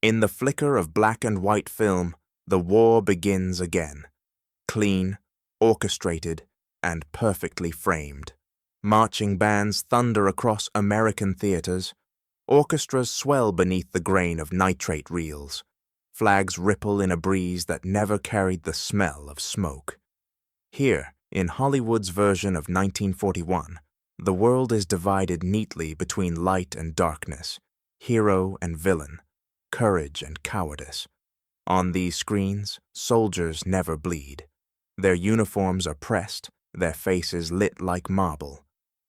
In the flicker of black and white film, the war begins again. Clean, orchestrated, and perfectly framed. Marching bands thunder across American theaters. Orchestras swell beneath the grain of nitrate reels. Flags ripple in a breeze that never carried the smell of smoke. Here, in Hollywood's version of 1941, the world is divided neatly between light and darkness, hero and villain, courage and cowardice. On these screens, soldiers never bleed. Their uniforms are pressed, their faces lit like marble.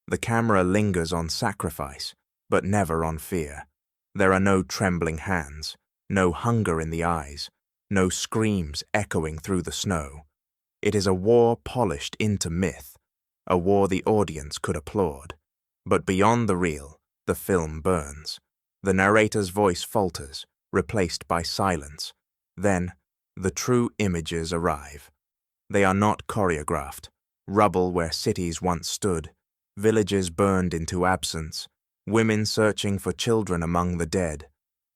The camera lingers on sacrifice, but never on fear. There are no trembling hands, no hunger in the eyes, no screams echoing through the snow. It is a war polished into myth, a war the audience could applaud. But beyond the reel, the film burns. The narrator's voice falters, replaced by silence. Then, the true images arrive. They are not choreographed. Rubble where cities once stood, villages burned into absence, women searching for children among the dead.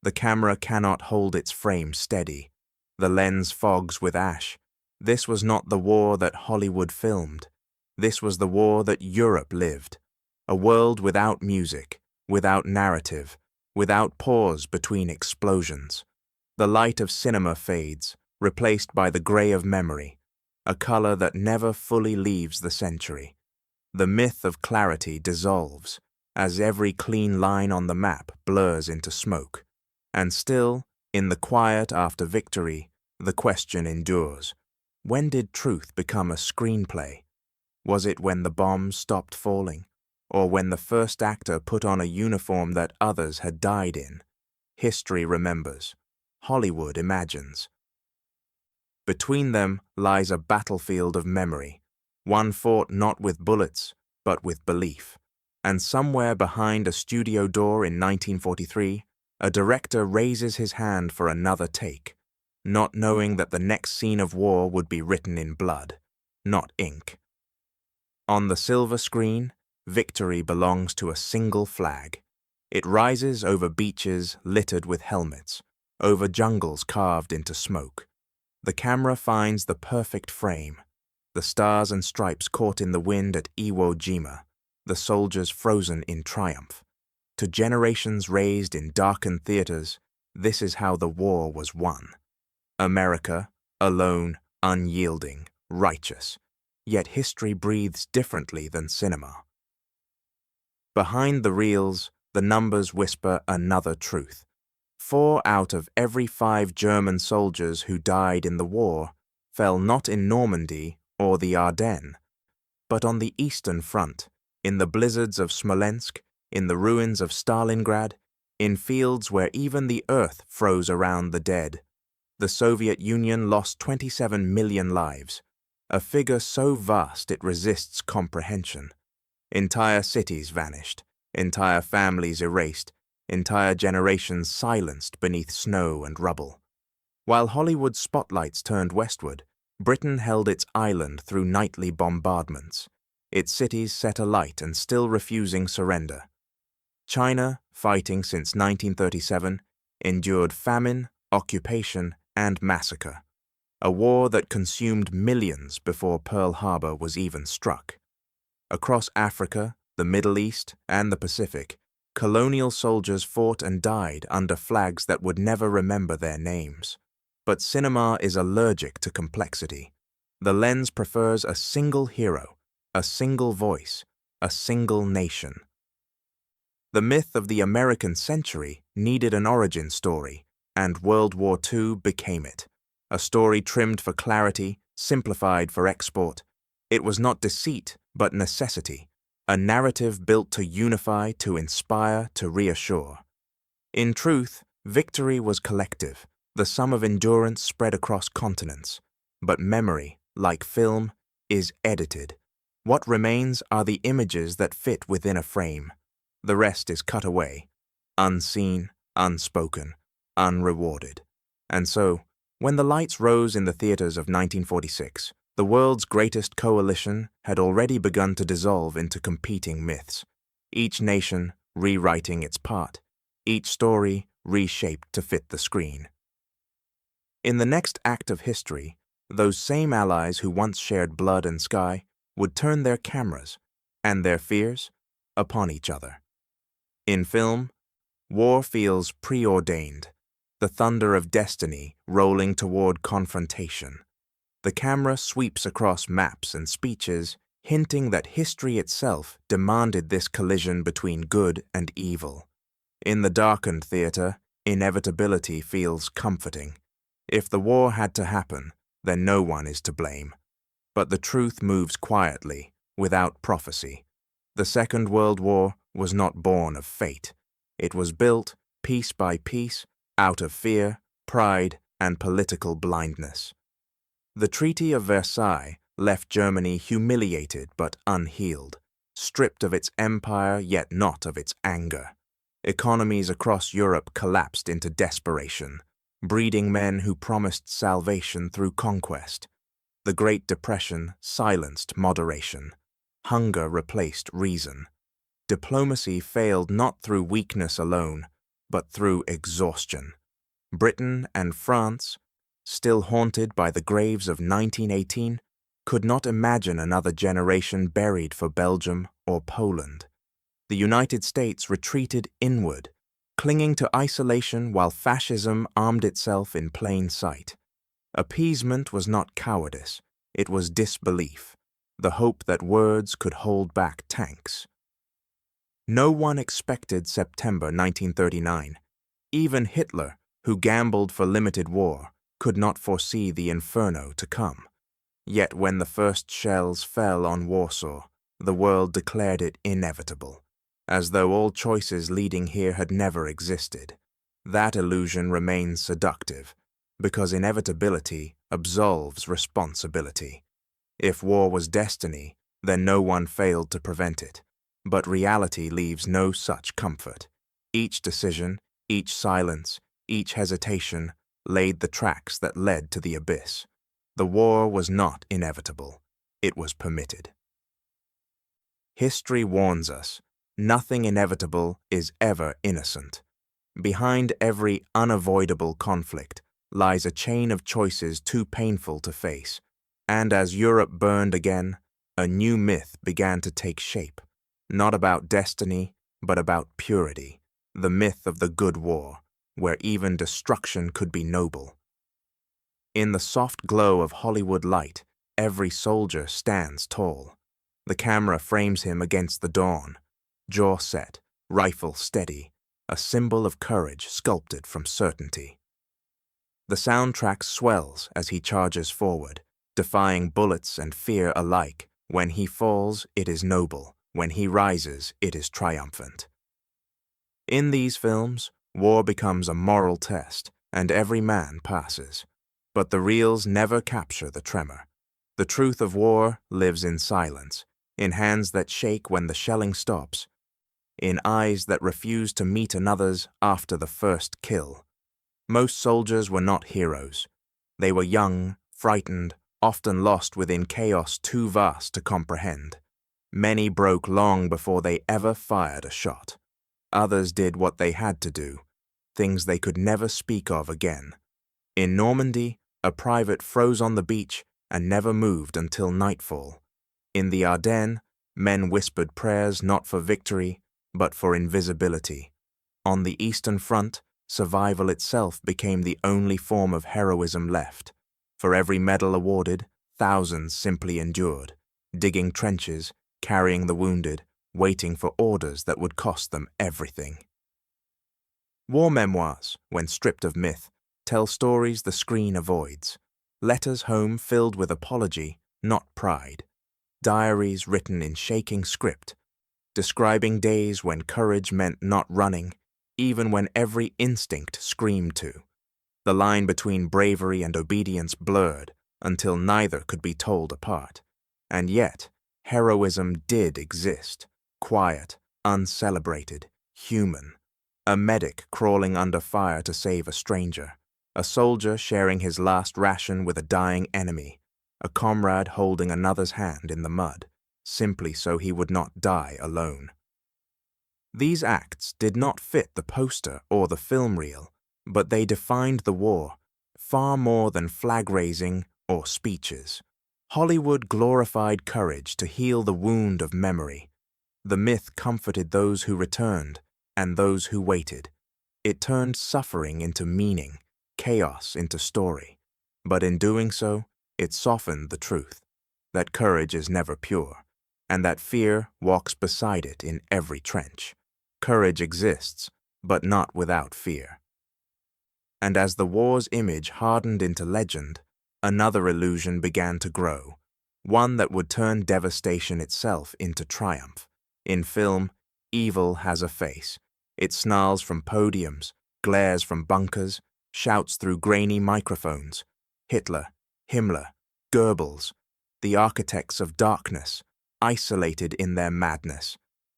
The camera cannot hold its frame steady. The lens fogs with ash. This was not the war that Hollywood filmed. This was the war that Europe lived. A world without music, without narrative, without pause between explosions. The light of cinema fades, replaced by the gray of memory, a color that never fully leaves the century. The myth of clarity dissolves, as every clean line on the map blurs into smoke. And still, in the quiet after victory, the question endures. When did truth become a screenplay? Was it when the bombs stopped falling? Or when the first actor put on a uniform that others had died in? History remembers. Hollywood imagines. Between them lies a battlefield of memory, one fought not with bullets, but with belief. And somewhere behind a studio door in 1943, a director raises his hand for another take, not knowing that the next scene of war would be written in blood, not ink. On the silver screen, victory belongs to a single flag. It rises over beaches littered with helmets, over jungles carved into smoke. The camera finds the perfect frame, the stars and stripes caught in the wind at Iwo Jima, the soldiers frozen in triumph. To generations raised in darkened theaters, this is how the war was won. America, alone, unyielding, righteous. Yet history breathes differently than cinema. Behind the reels, the numbers whisper another truth. 4 out of every 5 German soldiers who died in the war fell not in Normandy or the Ardennes, but on the Eastern Front, in the blizzards of Smolensk, in the ruins of Stalingrad, in fields where even the earth froze around the dead. The Soviet Union lost 27 million lives, a figure so vast it resists comprehension. Entire cities vanished, entire families erased, entire generations silenced beneath snow and rubble. While Hollywood's spotlights turned westward, Britain held its island through nightly bombardments, its cities set alight and still refusing surrender. China, fighting since 1937, endured famine, occupation, and massacre, a war that consumed millions before Pearl Harbor was even struck. Across Africa, the Middle East, and the Pacific, colonial soldiers fought and died under flags that would never remember their names. But cinema is allergic to complexity. The lens prefers a single hero, a single voice, a single nation. The myth of the American century needed an origin story, and World War II became it. A story trimmed for clarity, simplified for export. It was not deceit, but necessity. A narrative built to unify, to inspire, to reassure. In truth, victory was collective, the sum of endurance spread across continents. But memory, like film, is edited. What remains are the images that fit within a frame. The rest is cut away, unseen, unspoken, unrewarded. And so, when the lights rose in the theaters of 1946, the world's greatest coalition had already begun to dissolve into competing myths, each nation rewriting its part, each story reshaped to fit the screen. In the next act of history, those same allies who once shared blood and sky would turn their cameras, and their fears, upon each other. In film, war feels preordained, the thunder of destiny rolling toward confrontation. The camera sweeps across maps and speeches, hinting that history itself demanded this collision between good and evil. In the darkened theater, inevitability feels comforting. If the war had to happen, then no one is to blame. But the truth moves quietly, without prophecy. The Second World War was not born of fate. It was built, piece by piece, out of fear, pride, and political blindness. The Treaty of Versailles left Germany humiliated but unhealed, stripped of its empire yet not of its anger. Economies across Europe collapsed into desperation, breeding men who promised salvation through conquest. The Great Depression silenced moderation. Hunger replaced reason. Diplomacy failed not through weakness alone, but through exhaustion. Britain and France, still haunted by the graves of 1918, could not imagine another generation buried for Belgium or Poland. The United States retreated inward, clinging to isolation while fascism armed itself in plain sight. Appeasement was not cowardice, it was disbelief, the hope that words could hold back tanks. No one expected September 1939. Even Hitler, who gambled for limited war, could not foresee the inferno to come. Yet when the first shells fell on Warsaw, the world declared it inevitable, as though all choices leading here had never existed. That illusion remains seductive, because inevitability absolves responsibility. If war was destiny, then no one failed to prevent it. But reality leaves no such comfort. Each decision, each silence, each hesitation laid the tracks that led to the abyss. The war was not inevitable. It was permitted. History warns us, nothing inevitable is ever innocent. Behind every unavoidable conflict lies a chain of choices too painful to face. And as Europe burned again, a new myth began to take shape. Not about destiny, but about purity, the myth of the good war, where even destruction could be noble. In the soft glow of Hollywood light, every soldier stands tall. The camera frames him against the dawn, jaw set, rifle steady, a symbol of courage sculpted from certainty. The soundtrack swells as he charges forward, defying bullets and fear alike. When he falls, it is noble. When he rises, it is triumphant. In these films, war becomes a moral test, and every man passes. But the reels never capture the tremor. The truth of war lives in silence, in hands that shake when the shelling stops, in eyes that refuse to meet another's after the first kill. Most soldiers were not heroes. They were young, frightened, often lost within chaos too vast to comprehend. Many broke long before they ever fired a shot. Others did what they had to do, things they could never speak of again. In Normandy, a private froze on the beach and never moved until nightfall. In the Ardennes, men whispered prayers not for victory, but for invisibility. On the Eastern Front, survival itself became the only form of heroism left. For every medal awarded, thousands simply endured, digging trenches, carrying the wounded, waiting for orders that would cost them everything. War memoirs, when stripped of myth, tell stories the screen avoids. Letters home filled with apology, not pride. Diaries written in shaking script, describing days when courage meant not running, even when every instinct screamed to. The line between bravery and obedience blurred until neither could be told apart. And yet, heroism did exist, quiet, uncelebrated, human. A medic crawling under fire to save a stranger, a soldier sharing his last ration with a dying enemy, a comrade holding another's hand in the mud, simply so he would not die alone. These acts did not fit the poster or the film reel, but they defined the war, far more than flag-raising or speeches. Hollywood glorified courage to heal the wound of memory. The myth comforted those who returned and those who waited. It turned suffering into meaning, chaos into story. But in doing so, it softened the truth, that courage is never pure, and that fear walks beside it in every trench. Courage exists, but not without fear. And as the war's image hardened into legend, another illusion began to grow, one that would turn devastation itself into triumph. In film, evil has a face. It snarls from podiums, glares from bunkers, shouts through grainy microphones. Hitler, Himmler, Goebbels, the architects of darkness, isolated in their madness.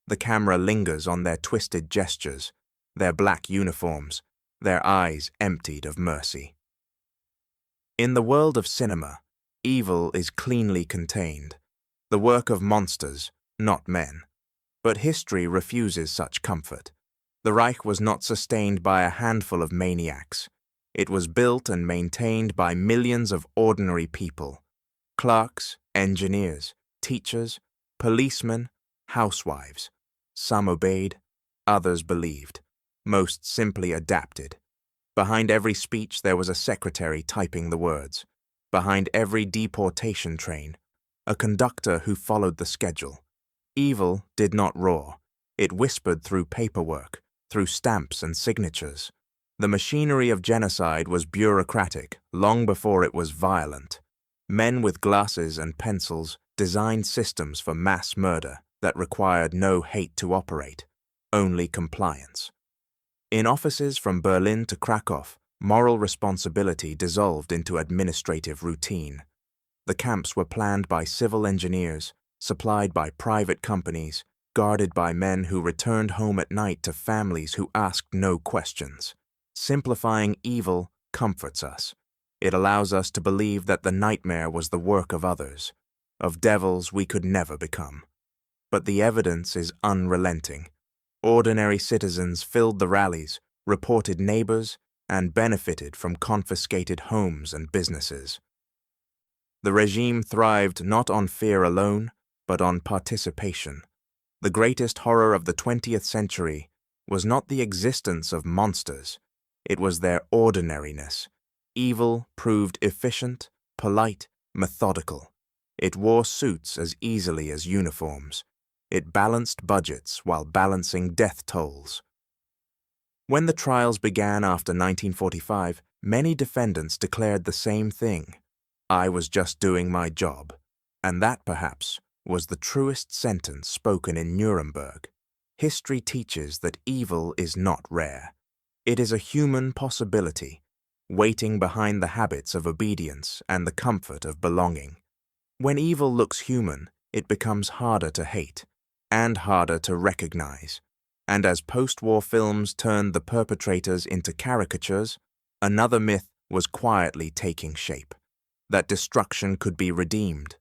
The camera lingers on their twisted gestures, their black uniforms, their eyes emptied of mercy. In the world of cinema, evil is cleanly contained, the work of monsters, not men. But history refuses such comfort. The Reich was not sustained by a handful of maniacs. It was built and maintained by millions of ordinary people. Clerks, engineers, teachers, policemen, housewives. Some obeyed, others believed, most simply adapted. Behind every speech there was a secretary typing the words. Behind every deportation train, a conductor who followed the schedule. Evil did not roar. It whispered through paperwork, through stamps and signatures. The machinery of genocide was bureaucratic long before it was violent. Men with glasses and pencils designed systems for mass murder that required no hate to operate, only compliance. In offices from Berlin to Krakow, moral responsibility dissolved into administrative routine. The camps were planned by civil engineers, supplied by private companies, guarded by men who returned home at night to families who asked no questions. Simplifying evil comforts us. It allows us to believe that the nightmare was the work of others, of devils we could never become. But the evidence is unrelenting. Ordinary citizens filled the rallies, reported neighbors, and benefited from confiscated homes and businesses. The regime thrived not on fear alone, but on participation. The greatest horror of the 20th century was not the existence of monsters, it was their ordinariness. Evil proved efficient, polite, methodical. It wore suits as easily as uniforms. It balanced budgets while balancing death tolls. When the trials began after 1945, many defendants declared the same thing. I was just doing my job, and that, perhaps, was the truest sentence spoken in Nuremberg. History teaches that evil is not rare. It is a human possibility, waiting behind the habits of obedience and the comfort of belonging. When evil looks human, it becomes harder to hate and harder to recognize. And as post-war films turned the perpetrators into caricatures, another myth was quietly taking shape, that destruction could be redeemed,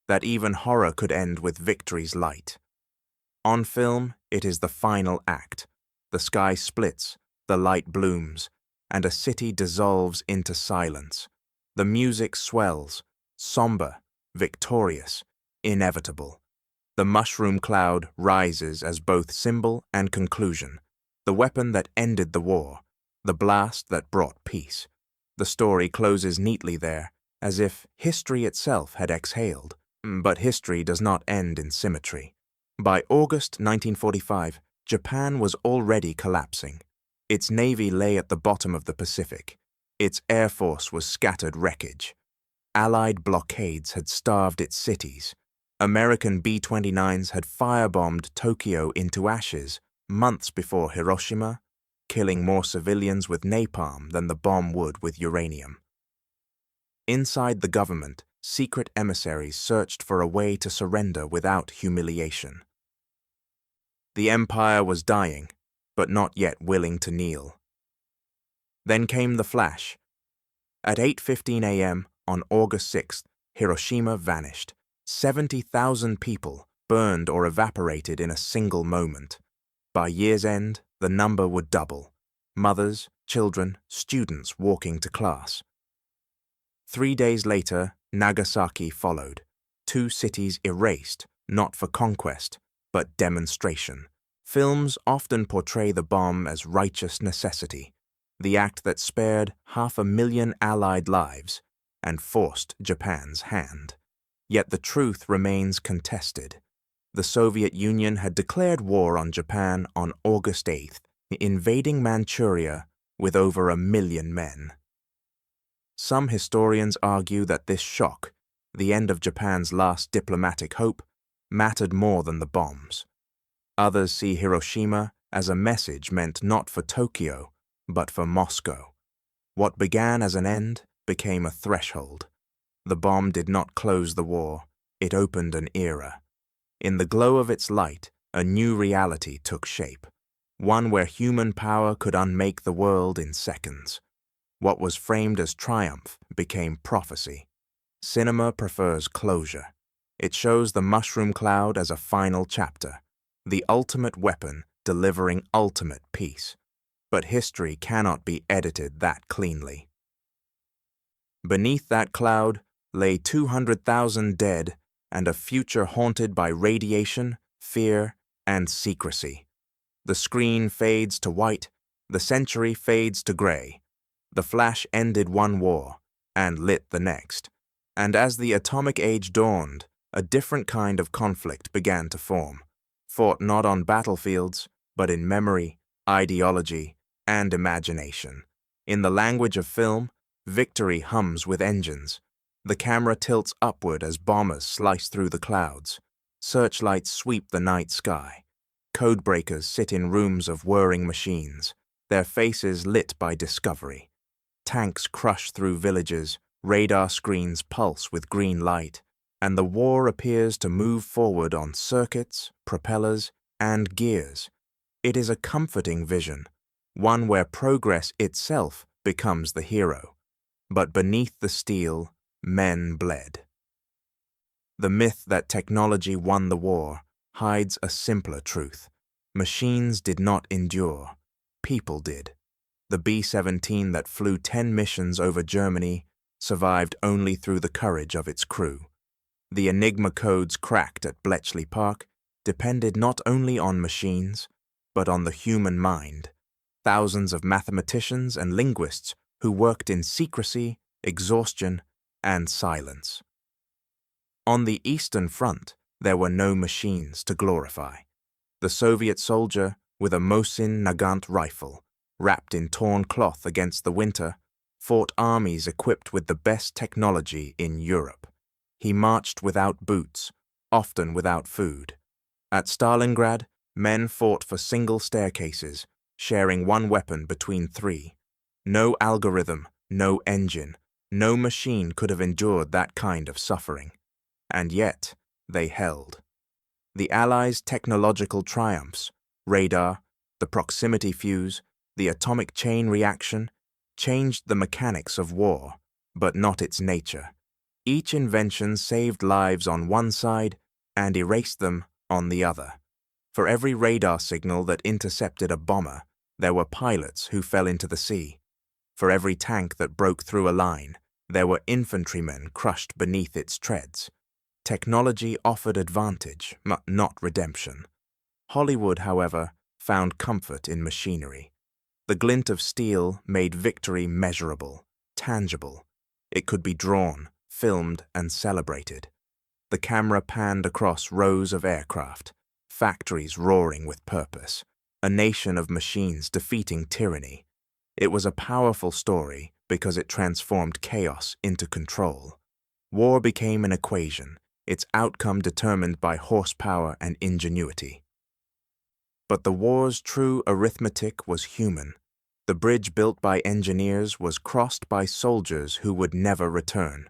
that even horror could end with victory's light. On film, it is the final act. The sky splits, the light blooms, and a city dissolves into silence. The music swells, somber, victorious, inevitable. The mushroom cloud rises as both symbol and conclusion, the weapon that ended the war, the blast that brought peace. The story closes neatly there, as if history itself had exhaled. But history does not end in symmetry. By August 1945, Japan was already collapsing. Its navy lay at the bottom of the Pacific. Its air force was scattered wreckage. Allied blockades had starved its cities. American B-29s had firebombed Tokyo into ashes months before Hiroshima, killing more civilians with napalm than the bomb would with uranium. Inside the government, secret emissaries searched for a way to surrender without humiliation. The empire was dying, but not yet willing to kneel. Then came the flash. At 8:15 a.m. on August 6th, Hiroshima vanished. 70,000 people burned or evaporated in a single moment. By year's end, the number would double. Mothers, children, students walking to class. 3 days later, Nagasaki followed. 2 cities erased, not for conquest, but demonstration. Films often portray the bomb as righteous necessity, the act that spared 500,000 Allied lives and forced Japan's hand. Yet the truth remains contested. The Soviet Union had declared war on Japan on August 8th, invading Manchuria with over 1 million men. Some historians argue that this shock, the end of Japan's last diplomatic hope, mattered more than the bombs. Others see Hiroshima as a message meant not for Tokyo, but for Moscow. What began as an end became a threshold. The bomb did not close the war, it opened an era. In the glow of its light, a new reality took shape, one where human power could unmake the world in seconds. What was framed as triumph became prophecy. Cinema prefers closure. It shows the mushroom cloud as a final chapter, the ultimate weapon delivering ultimate peace. But history cannot be edited that cleanly. Beneath that cloud lay 200,000 dead and a future haunted by radiation, fear, and secrecy. The screen fades to white, the century fades to gray. The flash ended one war and lit the next. And as the atomic age dawned, a different kind of conflict began to form, fought not on battlefields, but in memory, ideology, and imagination. In the language of film, victory hums with engines. The camera tilts upward as bombers slice through the clouds. Searchlights sweep the night sky. Codebreakers sit in rooms of whirring machines, their faces lit by discovery. Tanks crush through villages, radar screens pulse with green light, and the war appears to move forward on circuits, propellers, and gears. It is a comforting vision, one where progress itself becomes the hero. But beneath the steel, men bled. The myth that technology won the war hides a simpler truth. Machines did not endure, people did. The B-17 that flew 10 missions over Germany survived only through the courage of its crew. The Enigma codes cracked at Bletchley Park depended not only on machines, but on the human mind. Thousands of mathematicians and linguists who worked in secrecy, exhaustion, and silence. On the Eastern Front, there were no machines to glorify. The Soviet soldier, with a Mosin Nagant rifle, wrapped in torn cloth against the winter, fought armies equipped with the best technology in Europe. He marched without boots, often without food. At Stalingrad, men fought for single staircases, sharing one weapon between 3. No algorithm, no engine, no machine could have endured that kind of suffering. And yet, they held. The Allies' technological triumphs, radar, the proximity fuse, the atomic chain reaction, changed the mechanics of war, but not its nature. Each invention saved lives on one side and erased them on the other. For every radar signal that intercepted a bomber, there were pilots who fell into the sea. For every tank that broke through a line, there were infantrymen crushed beneath its treads. Technology offered advantage, not redemption. Hollywood, however, found comfort in machinery. The glint of steel made victory measurable, tangible. It could be drawn, filmed, and celebrated. The camera panned across rows of aircraft, factories roaring with purpose, a nation of machines defeating tyranny. It was a powerful story because it transformed chaos into control. War became an equation, its outcome determined by horsepower and ingenuity. But the war's true arithmetic was human. The bridge built by engineers was crossed by soldiers who would never return.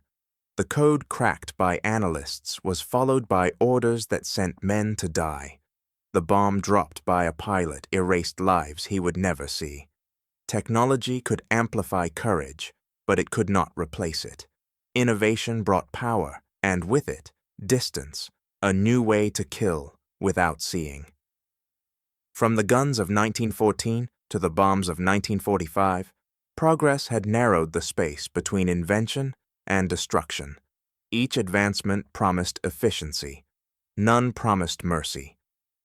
The code cracked by analysts was followed by orders that sent men to die. The bomb dropped by a pilot erased lives he would never see. Technology could amplify courage, but it could not replace it. Innovation brought power, and with it, distance, a new way to kill without seeing. From the guns of 1914 to the bombs of 1945, progress had narrowed the space between invention and destruction. Each advancement promised efficiency. None promised mercy.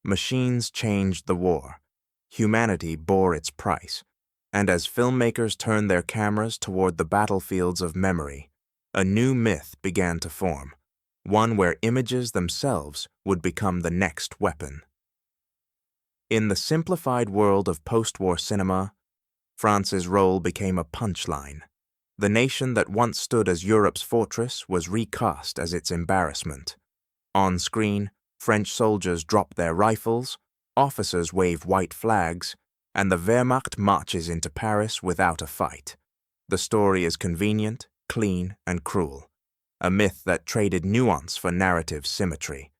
Machines changed the war. Humanity bore its price. And as filmmakers turned their cameras toward the battlefields of memory, a new myth began to form, one where images themselves would become the next weapon. In the simplified world of post-war cinema, France's role became a punchline. The nation that once stood as Europe's fortress was recast as its embarrassment. On screen, French soldiers drop their rifles, officers wave white flags, and the Wehrmacht marches into Paris without a fight. The story is convenient, clean, and cruel, a myth that traded nuance for narrative symmetry.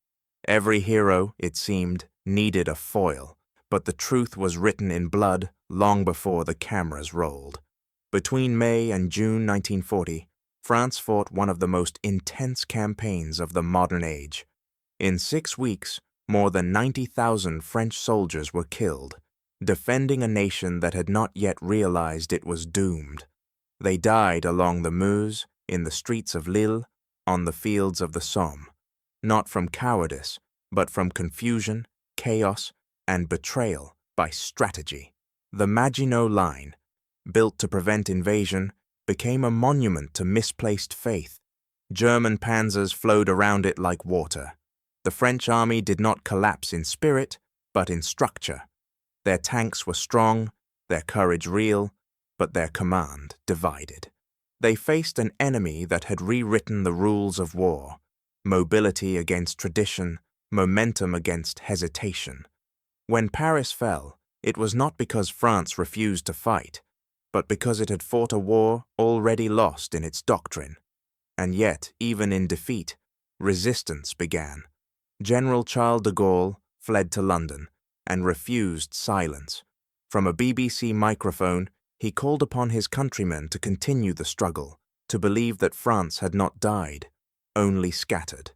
Every hero, it seemed, needed a foil, but the truth was written in blood long before the cameras rolled. Between May and June 1940, France fought one of the most intense campaigns of the modern age. In 6 weeks, more than 90,000 French soldiers were killed, defending a nation that had not yet realized it was doomed. They died along the Meuse, in the streets of Lille, on the fields of the Somme, not from cowardice, but from confusion, chaos, and betrayal by strategy. The Maginot Line, built to prevent invasion, became a monument to misplaced faith. German panzers flowed around it like water. The French army did not collapse in spirit, but in structure. Their tanks were strong, their courage real, but their command divided. They faced an enemy that had rewritten the rules of war: mobility against tradition, momentum against hesitation. When Paris fell, it was not because France refused to fight, but because it had fought a war already lost in its doctrine. And yet, even in defeat, resistance began. General Charles de Gaulle fled to London and refused silence. From a BBC microphone, he called upon his countrymen to continue the struggle, to believe that France had not died, only scattered.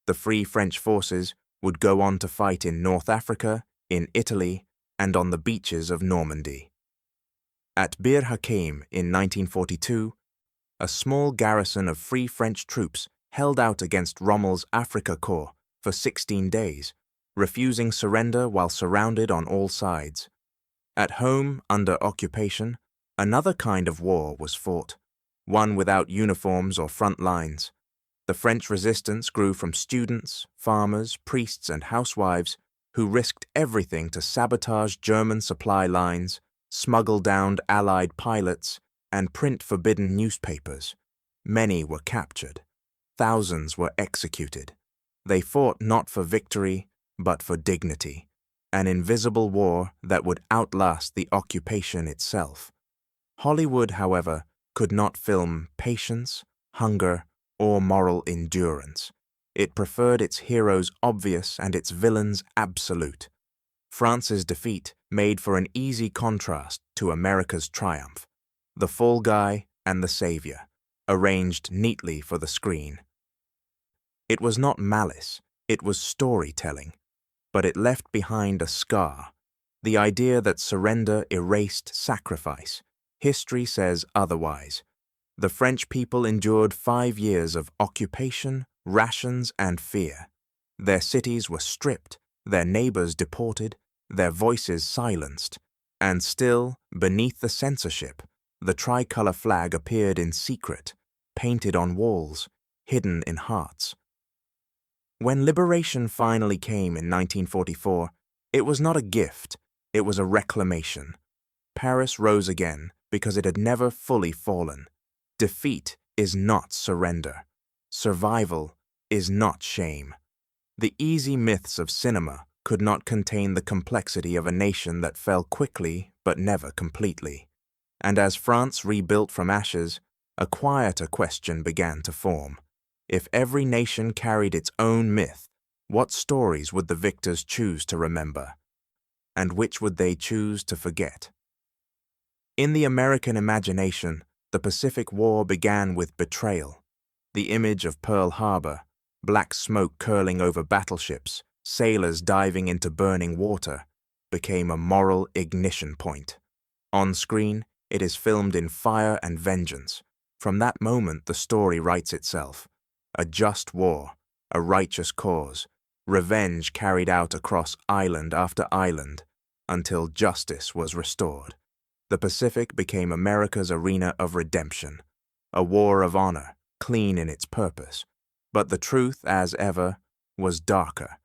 The Free French forces would go on to fight in North Africa, in Italy, and on the beaches of Normandy. At Bir Hakeim in 1942, a small garrison of Free French troops held out against Rommel's Afrika Korps for 16 days, refusing surrender while surrounded on all sides. At home, under occupation, another kind of war was fought, one without uniforms or front lines. The French resistance grew from students, farmers, priests, and housewives who risked everything to sabotage German supply lines, smuggle down Allied pilots, and print forbidden newspapers. Many were captured. Thousands were executed. They fought not for victory, but for dignity, an invisible war that would outlast the occupation itself. Hollywood, however, could not film patience, hunger, or moral endurance. It preferred its heroes obvious and its villains absolute. France's defeat made for an easy contrast to America's triumph, the fall guy and the savior, arranged neatly for the screen. It was not malice, it was storytelling, but it left behind a scar, the idea that surrender erased sacrifice. History says otherwise. The French people endured 5 years of occupation, rations, and fear. Their cities were stripped, their neighbors deported, their voices silenced, and still, beneath the censorship, the tricolor flag appeared in secret, painted on walls, hidden in hearts. When liberation finally came in 1944, it was not a gift, it was a reclamation. Paris rose again because it had never fully fallen. Defeat is not surrender. Survival is not shame. The easy myths of cinema could not contain the complexity of a nation that fell quickly but never completely. And as France rebuilt from ashes, a quieter question began to form. If every nation carried its own myth, what stories would the victors choose to remember? And which would they choose to forget? In the American imagination, the Pacific War began with betrayal. The image of Pearl Harbor, black smoke curling over battleships, sailors diving into burning water, became a moral ignition point. On screen, it is filmed in fire and vengeance. From that moment, the story writes itself. A just war, a righteous cause, revenge carried out across island after island until justice was restored. The Pacific became America's arena of redemption, a war of honor, clean in its purpose. But the truth, as ever, was darker.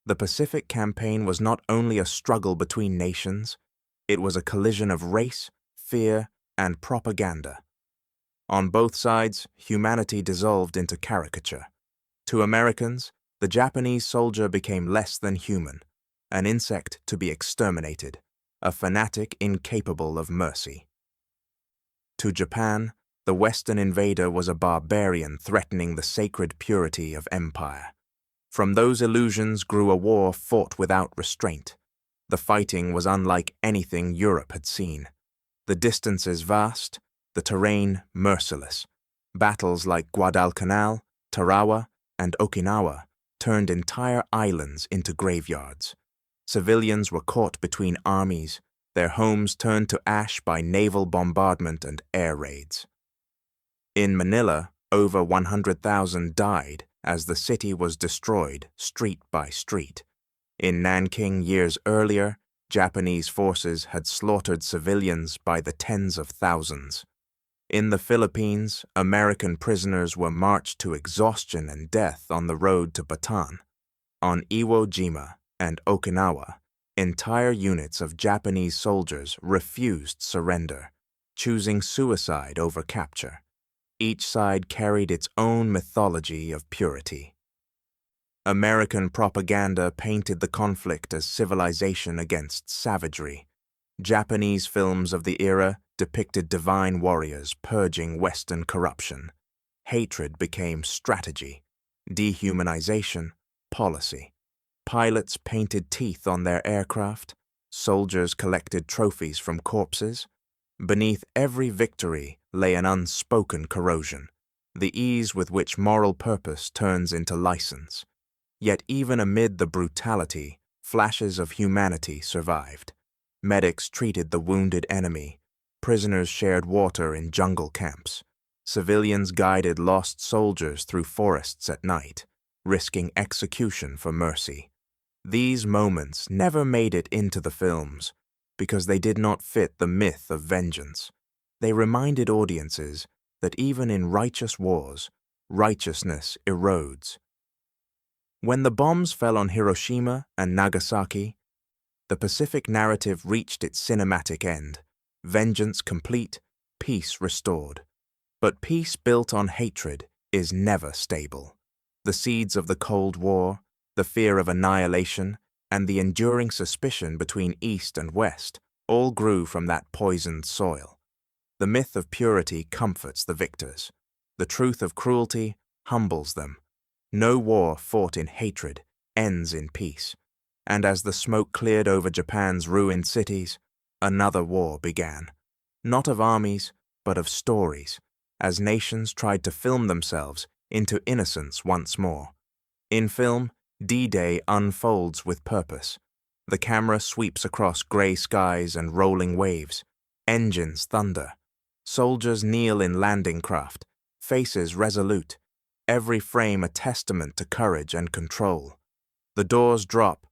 The Pacific Campaign was not only a struggle between nations, it was a collision of race, fear, and propaganda. On both sides, humanity dissolved into caricature. To Americans, the Japanese soldier became less than human, an insect to be exterminated, a fanatic incapable of mercy. To Japan, the Western invader was a barbarian threatening the sacred purity of empire. From those illusions grew a war fought without restraint. The fighting was unlike anything Europe had seen. The distances vast, the terrain merciless. Battles like Guadalcanal, Tarawa, and Okinawa turned entire islands into graveyards. Civilians were caught between armies, their homes turned to ash by naval bombardment and air raids. In Manila, over 100,000 died as the city was destroyed street by street. In Nanking years earlier, Japanese forces had slaughtered civilians by the tens of thousands. In the Philippines, American prisoners were marched to exhaustion and death on the road to Bataan. On Iwo Jima and Okinawa, entire units of Japanese soldiers refused surrender, choosing suicide over capture. Each side carried its own mythology of purity. American propaganda painted the conflict as civilization against savagery. Japanese films of the era depicted divine warriors purging Western corruption. Hatred became strategy, dehumanization, policy. Pilots painted teeth on their aircraft, soldiers collected trophies from corpses. Beneath every victory lay an unspoken corrosion, the ease with which moral purpose turns into license. Yet even amid the brutality, flashes of humanity survived. Medics treated the wounded enemy. Prisoners shared water in jungle camps. Civilians guided lost soldiers through forests at night, risking execution for mercy. These moments never made it into the films because they did not fit the myth of vengeance. They reminded audiences that even in righteous wars, righteousness erodes. When the bombs fell on Hiroshima and Nagasaki, the Pacific narrative reached its cinematic end. Vengeance complete, peace restored. But peace built on hatred is never stable. The seeds of the Cold War, the fear of annihilation, and the enduring suspicion between East and West all grew from that poisoned soil. The myth of purity comforts the victors. The truth of cruelty humbles them. No war fought in hatred ends in peace. And as the smoke cleared over Japan's ruined cities, another war began. Not of armies, but of stories, as nations tried to film themselves into innocence once more. In film, D-Day unfolds with purpose. The camera sweeps across gray skies and rolling waves. Engines thunder. Soldiers kneel in landing craft, faces resolute, every frame a testament to courage and control. The doors drop,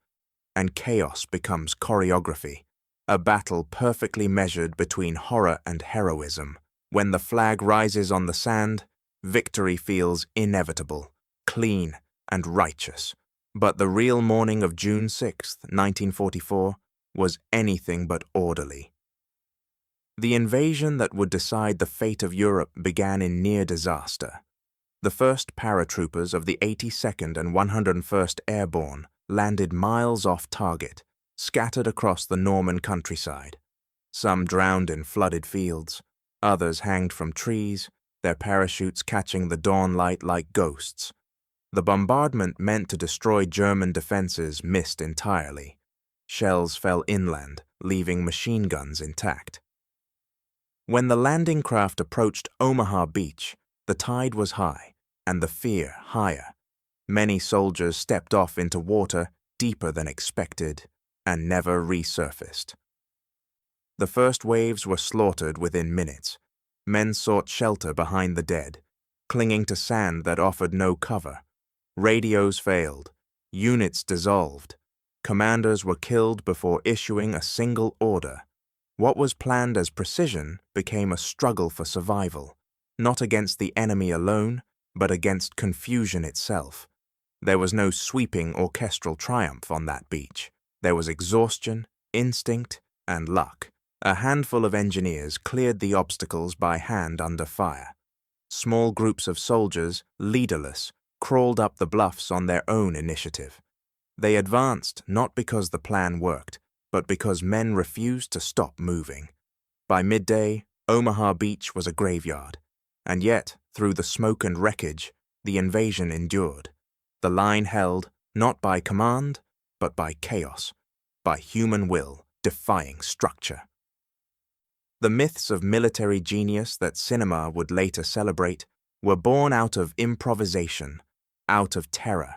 and chaos becomes choreography, a battle perfectly measured between horror and heroism. When the flag rises on the sand, victory feels inevitable, clean, and righteous. But the real morning of June 6, 1944, was anything but orderly. The invasion that would decide the fate of Europe began in near disaster. The first paratroopers of the 82nd and 101st Airborne landed miles off target, scattered across the Norman countryside. Some drowned in flooded fields, others hanged from trees, their parachutes catching the dawn light like ghosts. The bombardment meant to destroy German defenses missed entirely. Shells fell inland, leaving machine guns intact. When the landing craft approached Omaha Beach, the tide was high, and the fear higher. Many soldiers stepped off into water deeper than expected. and never resurfaced. The first waves were slaughtered within minutes. Men sought shelter behind the dead, clinging to sand that offered no cover. Radios failed. Units dissolved. Commanders were killed before issuing a single order. What was planned as precision became a struggle for survival, not against the enemy alone, but against confusion itself. There was no sweeping orchestral triumph on that beach. There was exhaustion, instinct, and luck. A handful of engineers cleared the obstacles by hand under fire. Small groups of soldiers, leaderless, crawled up the bluffs on their own initiative. They advanced not because the plan worked, but because men refused to stop moving. By midday, Omaha Beach was a graveyard, and yet, through the smoke and wreckage, the invasion endured. The line held, not by command, but by chaos, by human will defying structure. The myths of military genius that cinema would later celebrate were born out of improvisation, out of terror,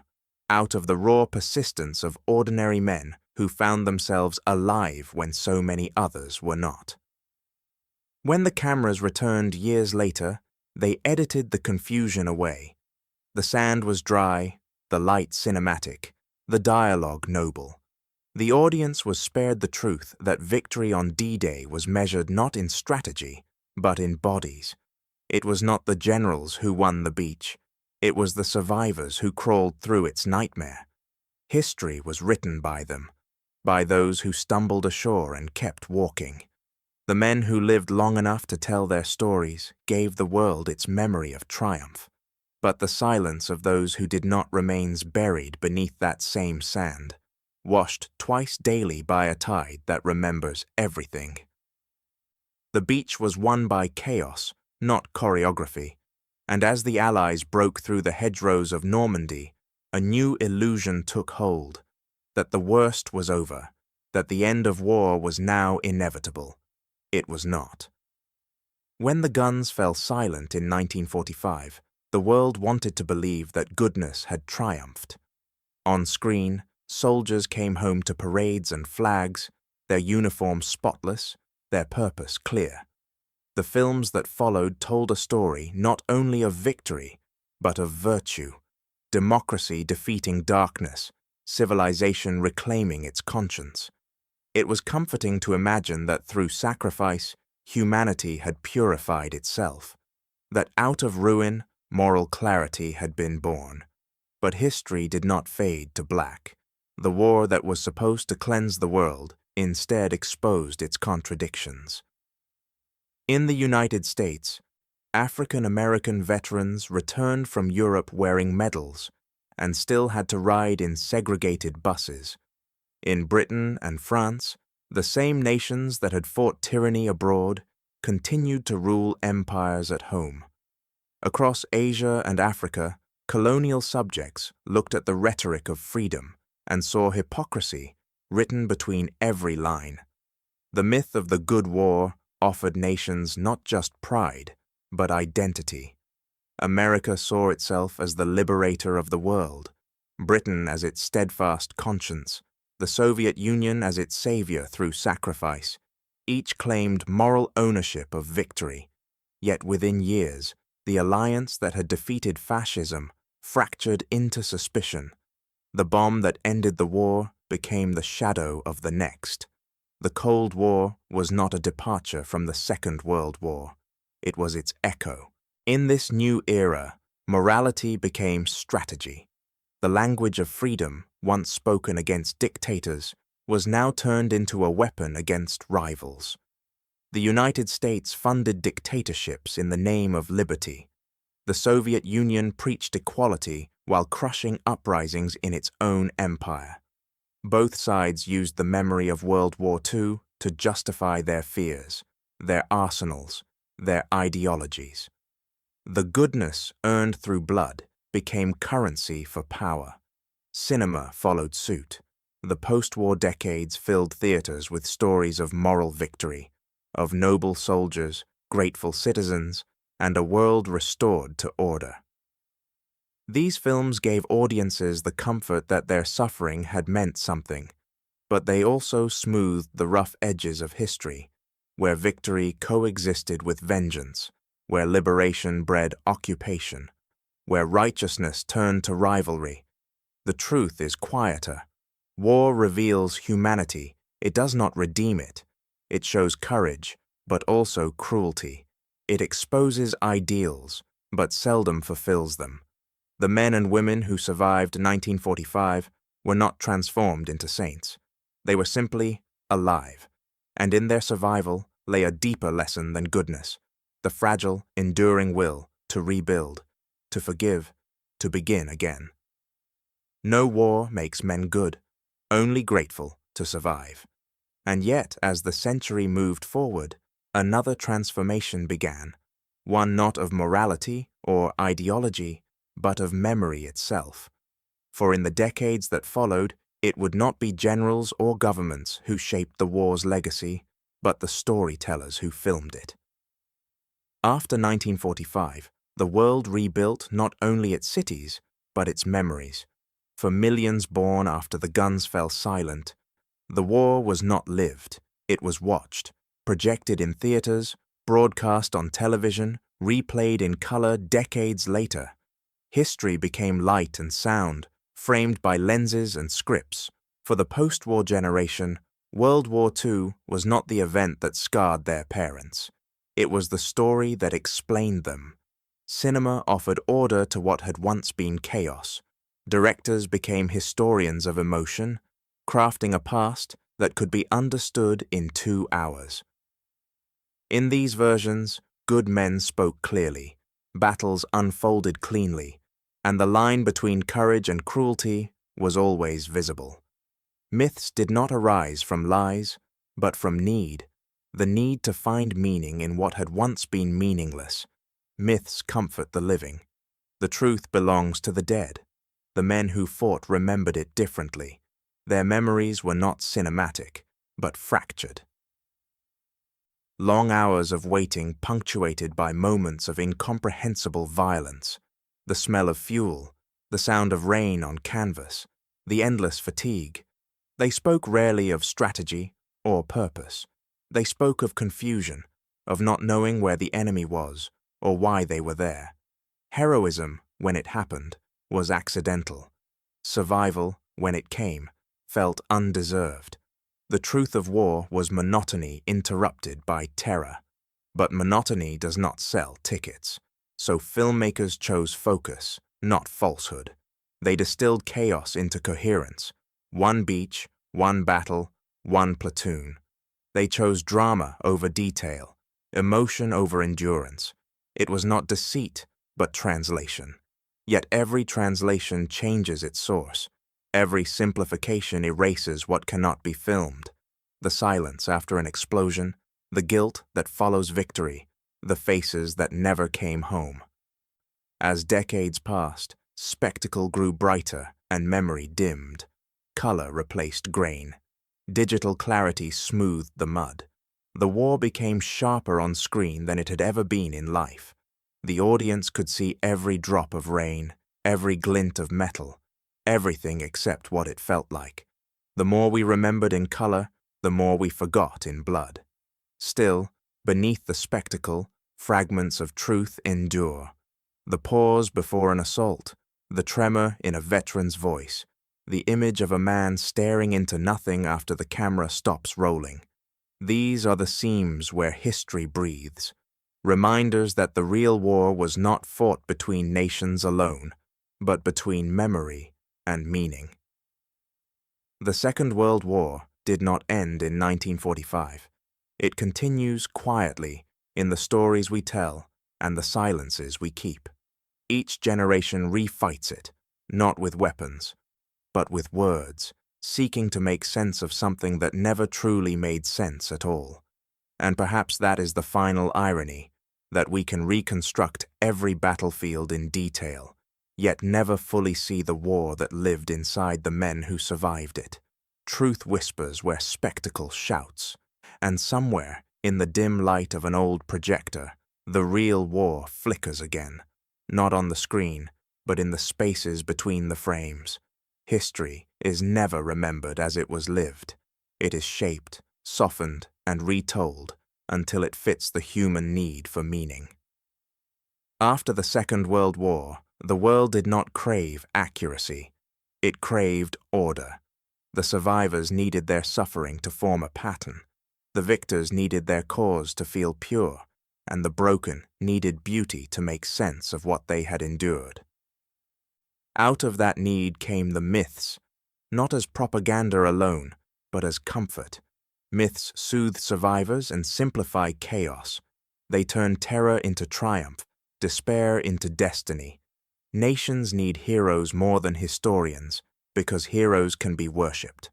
out of the raw persistence of ordinary men who found themselves alive when so many others were not. When the cameras returned years later, they edited the confusion away. The sand was dry, the light cinematic, the dialogue noble. The audience was spared the truth that victory on D-Day was measured not in strategy, but in bodies. It was not the generals who won the beach. It was the survivors who crawled through its nightmare. History was written by them, by those who stumbled ashore and kept walking. The men who lived long enough to tell their stories gave the world its memory of triumph. But the silence of those who did not remains buried beneath that same sand, washed twice daily by a tide that remembers everything. The beach was won by chaos, not choreography, and as the Allies broke through the hedgerows of Normandy, a new illusion took hold, that the worst was over, that the end of war was now inevitable. It was not. When the guns fell silent in 1945, the world wanted to believe that goodness had triumphed. On screen, soldiers came home to parades and flags, their uniforms spotless, their purpose clear. The films that followed told a story not only of victory, but of virtue, democracy defeating darkness, civilization reclaiming its conscience. It was comforting to imagine that through sacrifice, humanity had purified itself, that out of ruin, moral clarity had been born. But history did not fade to black. The war that was supposed to cleanse the world instead exposed its contradictions. In the United States, African American veterans returned from Europe wearing medals and still had to ride in segregated buses. In Britain and France, the same nations that had fought tyranny abroad continued to rule empires at home. Across Asia and Africa, colonial subjects looked at the rhetoric of freedom and saw hypocrisy written between every line. The myth of the good war offered nations not just pride, but identity. America saw itself as the liberator of the world, Britain as its steadfast conscience, the Soviet Union as its savior through sacrifice. Each claimed moral ownership of victory, yet within years, the alliance that had defeated fascism fractured into suspicion. The bomb that ended the war became the shadow of the next. The Cold War was not a departure from the Second World War. It was its echo. In this new era, morality became strategy. The language of freedom, once spoken against dictators, was now turned into a weapon against rivals. The United States funded dictatorships in the name of liberty. The Soviet Union preached equality while crushing uprisings in its own empire. Both sides used the memory of World War II to justify their fears, their arsenals, their ideologies. The goodness earned through blood became currency for power. Cinema followed suit. The post-war decades filled theaters with stories of moral victory, of noble soldiers, grateful citizens, and a world restored to order. These films gave audiences the comfort that their suffering had meant something. but they also smoothed the rough edges of history, where victory coexisted with vengeance, where liberation bred occupation, where righteousness turned to rivalry. The truth is quieter. War reveals humanity. It does not redeem it. It shows courage, but also cruelty. It exposes ideals, but seldom fulfills them. The men and women who survived 1945 were not transformed into saints. They were simply alive, and in their survival lay a deeper lesson than goodness, the fragile, enduring will to rebuild, to forgive, to begin again. No war makes men good, only grateful to survive. And yet, as the century moved forward, another transformation began, one not of morality or ideology, but of memory itself. For in the decades that followed, it would not be generals or governments who shaped the war's legacy, but the storytellers who filmed it. After 1945, the world rebuilt not only its cities, but its memories. For millions born after the guns fell silent, the war was not lived, it was watched, projected in theaters, broadcast on television, replayed in color decades later. History became light and sound, framed by lenses and scripts. For the post-war generation, World War II was not the event that scarred their parents. It was the story that explained them. Cinema offered order to what had once been chaos. Directors became historians of emotion, crafting a past that could be understood in 2 hours. In these versions, good men spoke clearly, battles unfolded cleanly, and the line between courage and cruelty was always visible. Myths did not arise from lies, but from need, the need to find meaning in what had once been meaningless. Myths comfort the living. The truth belongs to the dead. The men who fought remembered it differently. Their memories were not cinematic, but fractured. Long hours of waiting punctuated by moments of incomprehensible violence, the smell of fuel, the sound of rain on canvas, the endless fatigue. They spoke rarely of strategy or purpose. They spoke of confusion, of not knowing where the enemy was or why they were there. Heroism, when it happened, was accidental. Survival, when it came, felt undeserved. The truth of war was monotony interrupted by terror. But monotony does not sell tickets. So filmmakers chose focus, not falsehood. They distilled chaos into coherence. One beach, one battle, one platoon. They chose drama over detail, emotion over endurance. It was not deceit, but translation. Yet every translation changes its source. Every simplification erases what cannot be filmed. The silence after an explosion, the guilt that follows victory, the faces that never came home. As decades passed, spectacle grew brighter and memory dimmed. Color replaced grain. Digital clarity smoothed the mud. The war became sharper on screen than it had ever been in life. The audience could see every drop of rain, every glint of metal, everything except what it felt like. The more we remembered in color, the more we forgot in blood. Still, beneath the spectacle, fragments of truth endure. The pause before an assault, the tremor in a veteran's voice, the image of a man staring into nothing after the camera stops rolling. These are the seams where history breathes, reminders that the real war was not fought between nations alone, but between memory and meaning. The Second World War did not end in 1945. It continues quietly in the stories we tell and the silences we keep. Each generation refights it, not with weapons, but with words, seeking to make sense of something that never truly made sense at all. And perhaps that is the final irony, that we can reconstruct every battlefield in detail, yet never fully see the war that lived inside the men who survived it. Truth whispers where spectacle shouts, and somewhere, in the dim light of an old projector, the real war flickers again, not on the screen, but in the spaces between the frames. History is never remembered as it was lived. It is shaped, softened, and retold until it fits the human need for meaning. After the Second World War, the world did not crave accuracy. It craved order. The survivors needed their suffering to form a pattern. The victors needed their cause to feel pure, and the broken needed beauty to make sense of what they had endured. Out of that need came the myths, not as propaganda alone, but as comfort. Myths soothe survivors and simplify chaos. They turn terror into triumph, despair into destiny. Nations need heroes more than historians, because heroes can be worshipped.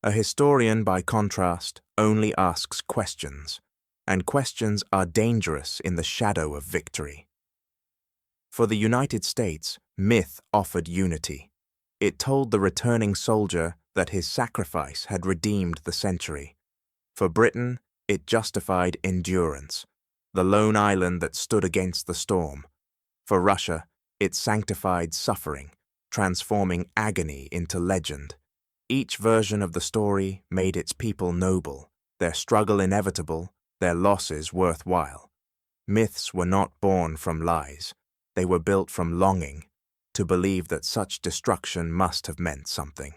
A historian, by contrast, only asks questions, and questions are dangerous in the shadow of victory. For the United States, myth offered unity. It told the returning soldier that his sacrifice had redeemed the century. For Britain, it justified endurance, the lone island that stood against the storm. For Russia, it sanctified suffering, transforming agony into legend. Each version of the story made its people noble, their struggle inevitable, their losses worthwhile. Myths were not born from lies. They were built from longing, to believe that such destruction must have meant something.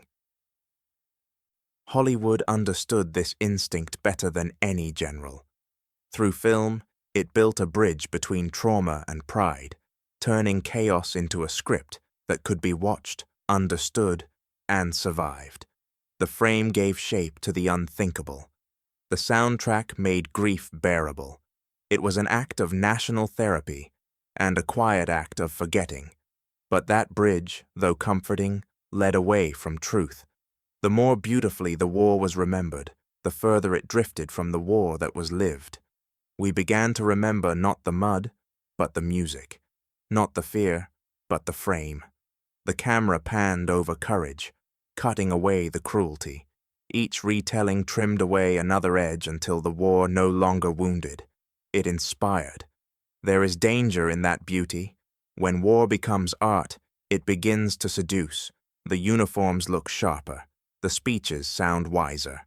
Hollywood understood this instinct better than any general. Through film, it built a bridge between trauma and pride, turning chaos into a script that could be watched, understood, and survived. The frame gave shape to the unthinkable. The soundtrack made grief bearable. It was an act of national therapy and a quiet act of forgetting. But that bridge, though comforting, led away from truth. The more beautifully the war was remembered, the further it drifted from the war that was lived. We began to remember not the mud, but the music, not the fear, but the frame. The camera panned over courage, cutting away the cruelty. Each retelling trimmed away another edge until the war no longer wounded. It inspired. There is danger in that beauty. When war becomes art, it begins to seduce. The uniforms look sharper. The speeches sound wiser.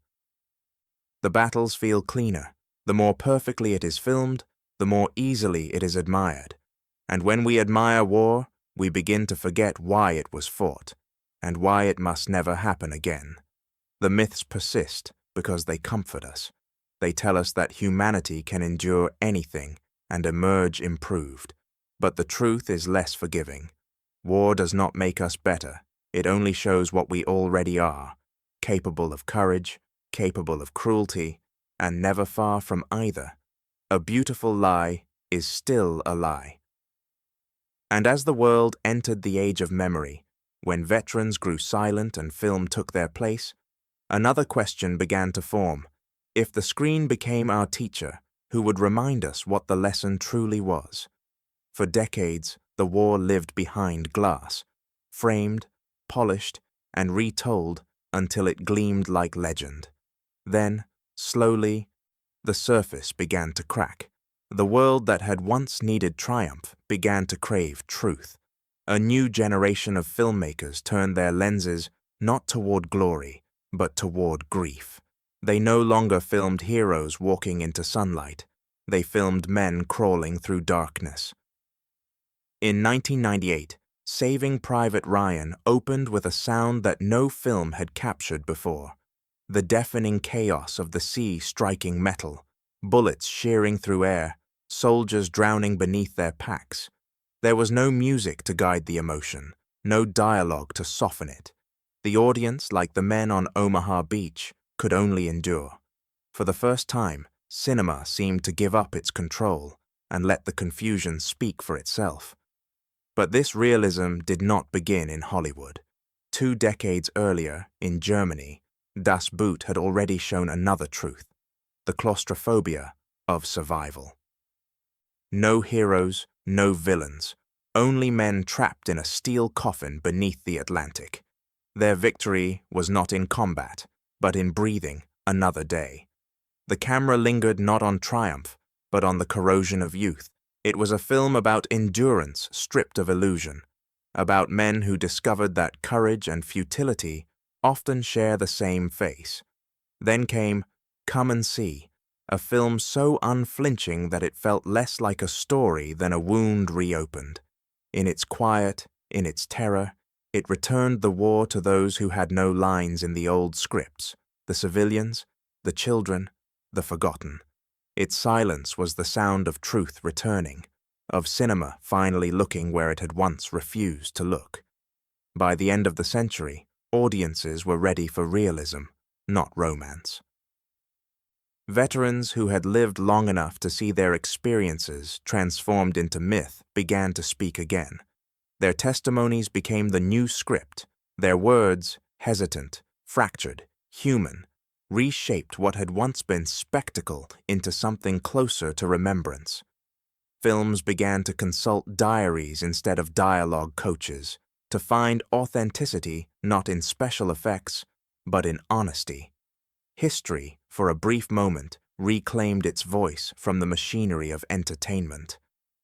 The battles feel cleaner. The more perfectly it is filmed, the more easily it is admired. And when we admire war, we begin to forget why it was fought, and why it must never happen again. The myths persist because they comfort us. They tell us that humanity can endure anything and emerge improved. But the truth is less forgiving. War does not make us better. It only shows what we already are, capable of courage, capable of cruelty, and never far from either. A beautiful lie is still a lie. And as the world entered the age of memory, when veterans grew silent and film took their place, another question began to form. If the screen became our teacher, who would remind us what the lesson truly was? For decades, the war lived behind glass, framed, polished, and retold until it gleamed like legend. Then, slowly, the surface began to crack. The world that had once needed triumph began to crave truth. A new generation of filmmakers turned their lenses not toward glory, but toward grief. They no longer filmed heroes walking into sunlight. They filmed men crawling through darkness. In 1998, Saving Private Ryan opened with a sound that no film had captured before. The deafening chaos of the sea striking metal, bullets shearing through air, soldiers drowning beneath their packs. There was no music to guide the emotion, no dialogue to soften it. The audience, like the men on Omaha Beach, could only endure. For the first time, cinema seemed to give up its control and let the confusion speak for itself. But this realism did not begin in Hollywood. 2 decades earlier, in Germany, Das Boot had already shown another truth, the claustrophobia of survival. No heroes, no villains, only men trapped in a steel coffin beneath the Atlantic. Their victory was not in combat, but in breathing another day. The camera lingered not on triumph, but on the corrosion of youth. It was a film about endurance stripped of illusion. about men who discovered that courage and futility often share the same face. Then came Come and See, a film so unflinching that it felt less like a story than a wound reopened. In its quiet, in its terror, it returned the war to those who had no lines in the old scripts, the civilians, the children, the forgotten. Its silence was the sound of truth returning, of cinema finally looking where it had once refused to look. By the end of the century, audiences were ready for realism, not romance. Veterans who had lived long enough to see their experiences transformed into myth began to speak again. Their testimonies became the new script. Their words, hesitant, fractured, human, reshaped what had once been spectacle into something closer to remembrance. Films began to consult diaries instead of dialogue coaches, to find authenticity not in special effects, but in honesty. History, for a brief moment, reclaimed its voice from the machinery of entertainment.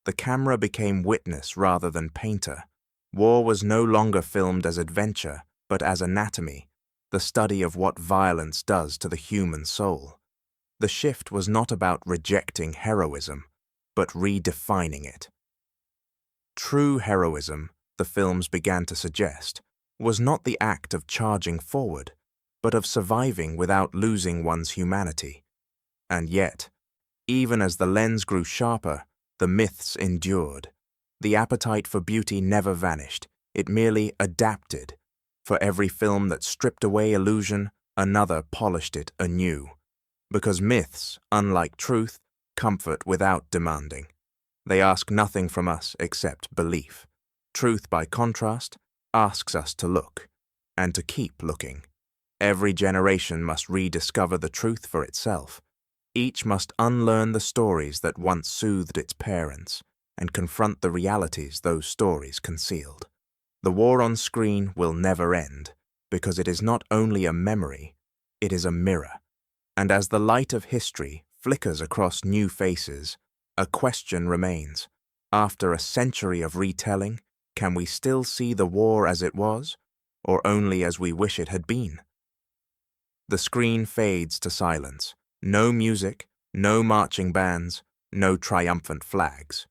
The camera became witness rather than painter. War was no longer filmed as adventure, but as anatomy, the study of what violence does to the human soul. The shift was not about rejecting heroism, but redefining it. True heroism, the films began to suggest, was not the act of charging forward, but of surviving without losing one's humanity. And yet, even as the lens grew sharper, the myths endured. The appetite for beauty never vanished, it merely adapted. For every film that stripped away illusion, another polished it anew. Because myths, unlike truth, comfort without demanding. They ask nothing from us except belief. Truth, by contrast, asks us to look, and to keep looking. Every generation must rediscover the truth for itself. Each must unlearn the stories that once soothed its parents, and confront the realities those stories concealed. The war on screen will never end, because it is not only a memory, it is a mirror. And as the light of history flickers across new faces, a question remains. After a century of retelling, can we still see the war as it was, or only as we wish it had been? The screen fades to silence. No music, no marching bands, no triumphant flags.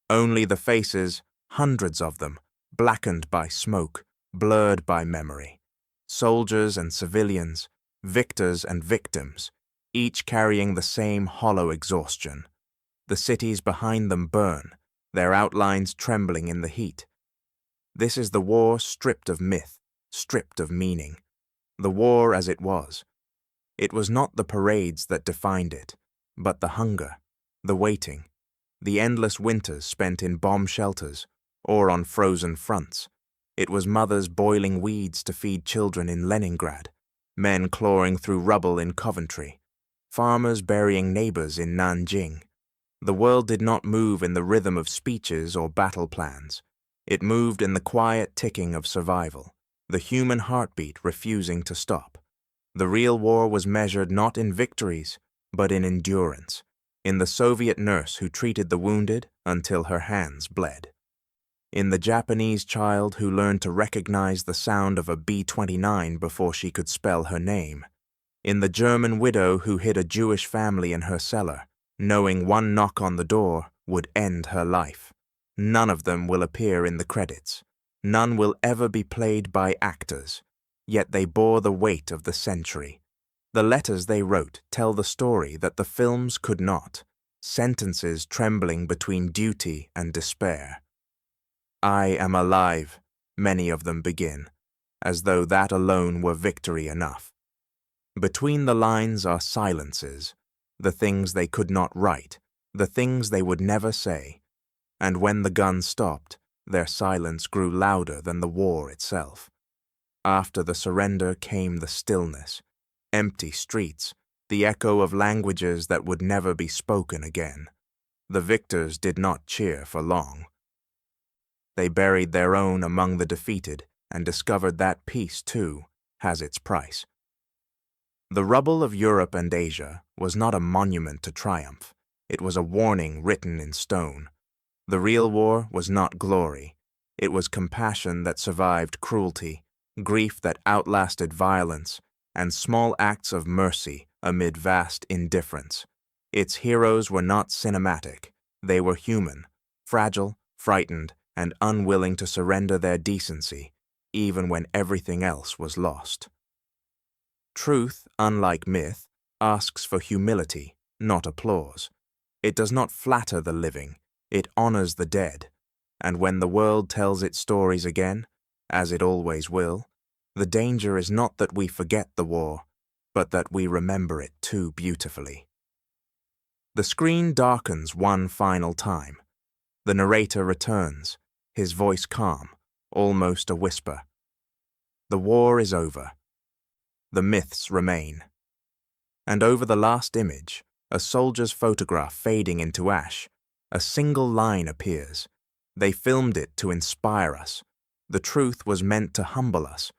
Only the faces, hundreds of them, blackened by smoke, blurred by memory. Soldiers and civilians, victors and victims, each carrying the same hollow exhaustion. The cities behind them burn, their outlines trembling in the heat. This is the war stripped of myth, stripped of meaning. The war as it was. It was not the parades that defined it, but the hunger, the waiting, the endless winters spent in bomb shelters or on frozen fronts. It was mothers boiling weeds to feed children in Leningrad, men clawing through rubble in Coventry, farmers burying neighbors in Nanjing. The world did not move in the rhythm of speeches or battle plans. It moved in the quiet ticking of survival, the human heartbeat refusing to stop. The real war was measured not in victories, but in endurance, in the Soviet nurse who treated the wounded until her hands bled, in the Japanese child who learned to recognize the sound of a B-29 before she could spell her name, in the German widow who hid a Jewish family in her cellar, knowing one knock on the door would end her life. None of them will appear in the credits. None will ever be played by actors. Yet they bore the weight of the century. The letters they wrote tell the story that the films could not, sentences trembling between duty and despair. I am alive, many of them begin, as though that alone were victory enough. Between the lines are silences, the things they could not write, the things they would never say. And when the gun stopped, their silence grew louder than the war itself. After the surrender came the stillness, empty streets, the echo of languages that would never be spoken again. The victors did not cheer for long. They buried their own among the defeated and discovered that peace, too, has its price. The rubble of Europe and Asia was not a monument to triumph. It was a warning written in stone. The real war was not glory. It was compassion that survived cruelty, grief that outlasted violence, and small acts of mercy amid vast indifference. Its heroes were not cinematic. They were human, fragile, frightened, and unwilling to surrender their decency, even when everything else was lost. Truth, unlike myth, asks for humility, not applause. It does not flatter the living, it honors the dead. And when the world tells its stories again, as it always will, the danger is not that we forget the war, but that we remember it too beautifully. The screen darkens one final time. The narrator returns, his voice calm, almost a whisper. The war is over. The myths remain. And over the last image, a soldier's photograph fading into ash, a single line appears. They filmed it to inspire us. The truth was meant to humble us,